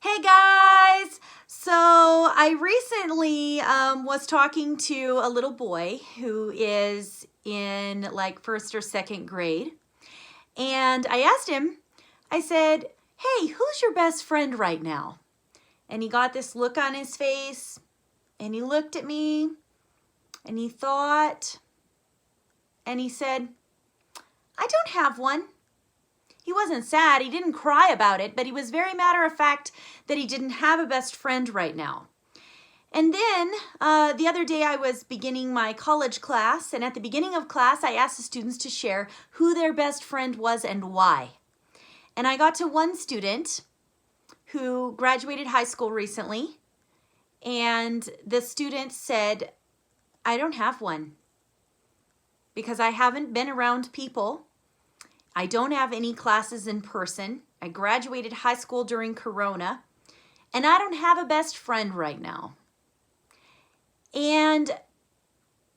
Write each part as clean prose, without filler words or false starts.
Hey guys! So I recently was talking to a little boy who is in like first or second grade. And I asked him, I said, hey, who's your best friend right now? And he got this look on his face and he looked at me and he thought and he said, I don't have one. He wasn't sad, he didn't cry about it, but he was very matter of fact that he didn't have a best friend right now. And then the other day I was beginning my college class, and at the beginning of class I asked the students to share who their best friend was and why. And I got to one student who graduated high school recently, and the student said, I don't have one because I haven't been around people. I don't have any classes in person. I graduated high school during Corona, and I don't have a best friend right now. And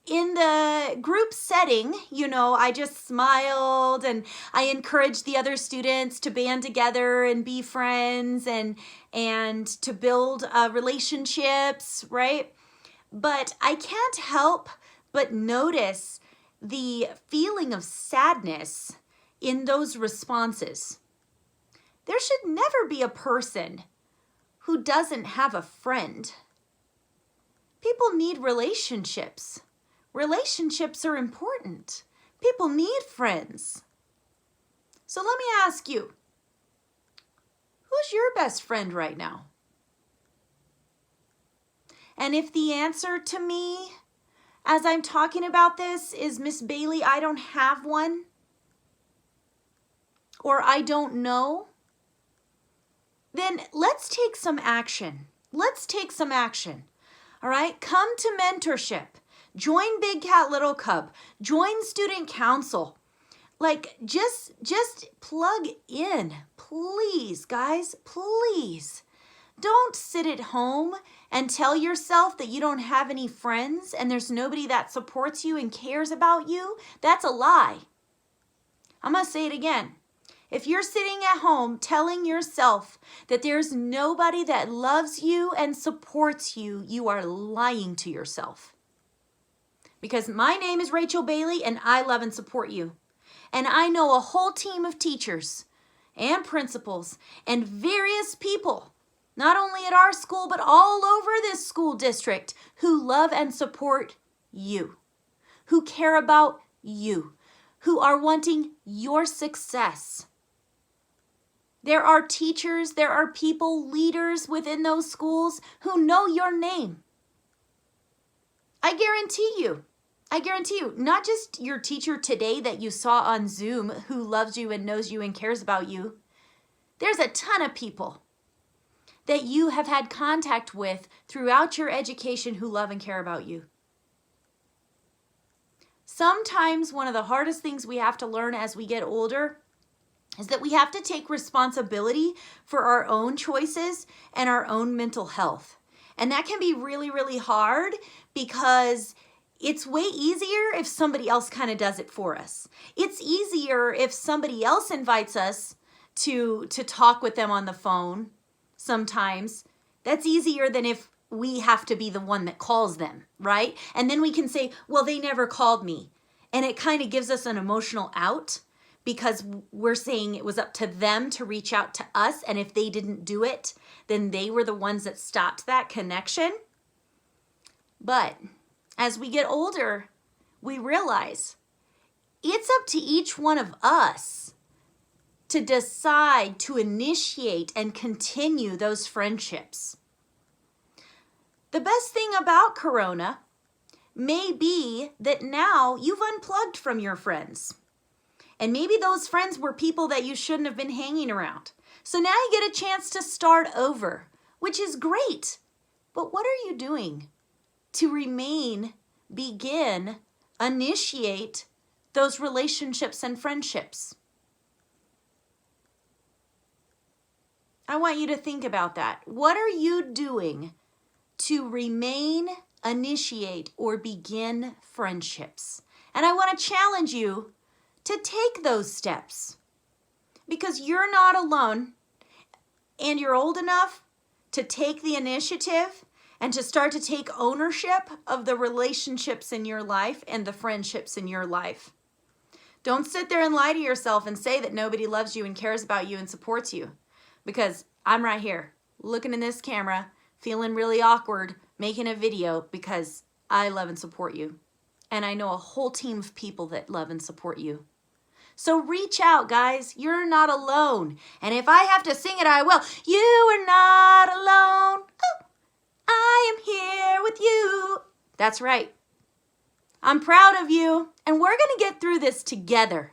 in the group setting, I just smiled and I encouraged the other students to band together and be friends and to build relationships, right? But I can't help but notice the feeling of sadness in those responses. There should never be a person who doesn't have a friend. People need relationships. Relationships are important. People need friends. So let me ask you, who's your best friend right now? And if the answer to me, as I'm talking about this, is Miss Bailey, I don't have one, or I don't know, then let's take some action. Let's take some action. All right, come to mentorship. Join Big Cat Little Cub. Join student council. Like, just plug in. Please, guys, please. Don't sit at home and tell yourself that you don't have any friends and there's nobody that supports you and cares about you. That's a lie. I'm going to say it again. If you're sitting at home telling yourself that there's nobody that loves you and supports you, you are lying to yourself. Because my name is Rachel Bailey and I love and support you. And I know a whole team of teachers and principals and various people, not only at our school, but all over this school district, who love and support you, who care about you, who are wanting your success. There are teachers, there are people, leaders within those schools who know your name. I guarantee you, not just your teacher today that you saw on Zoom who loves you and knows you and cares about you. There's a ton of people that you have had contact with throughout your education who love and care about you. Sometimes one of the hardest things we have to learn as we get older is that we have to take responsibility for our own choices and our own mental health. And that can be really, really hard because it's way easier if somebody else kind of does it for us. It's easier if somebody else invites us to talk with them on the phone sometimes. That's easier than if we have to be the one that calls them, right? And then we can say, well, they never called me. And it kind of gives us an emotional out, because we're saying it was up to them to reach out to us, and if they didn't do it, then they were the ones that stopped that connection. But as we get older, we realize it's up to each one of us to decide to initiate and continue those friendships. The best thing about Corona may be that now you've unplugged from your friends. And maybe those friends were people that you shouldn't have been hanging around. So now you get a chance to start over, which is great. But what are you doing to begin, initiate those relationships and friendships? I want you to think about that. What are you doing to initiate, or begin friendships? And I want to challenge you to take those steps, because you're not alone and you're old enough to take the initiative and to start to take ownership of the relationships in your life and the friendships in your life. Don't sit there and lie to yourself and say that nobody loves you and cares about you and supports you. Because I'm right here, looking in this camera, feeling really awkward, making a video because I love and support you. And I know a whole team of people that love and support you. So reach out, guys. You're not alone. And if I have to sing it, I will. You are not alone. Oh, I am here with you. That's right. I'm proud of you. And we're going to get through this together.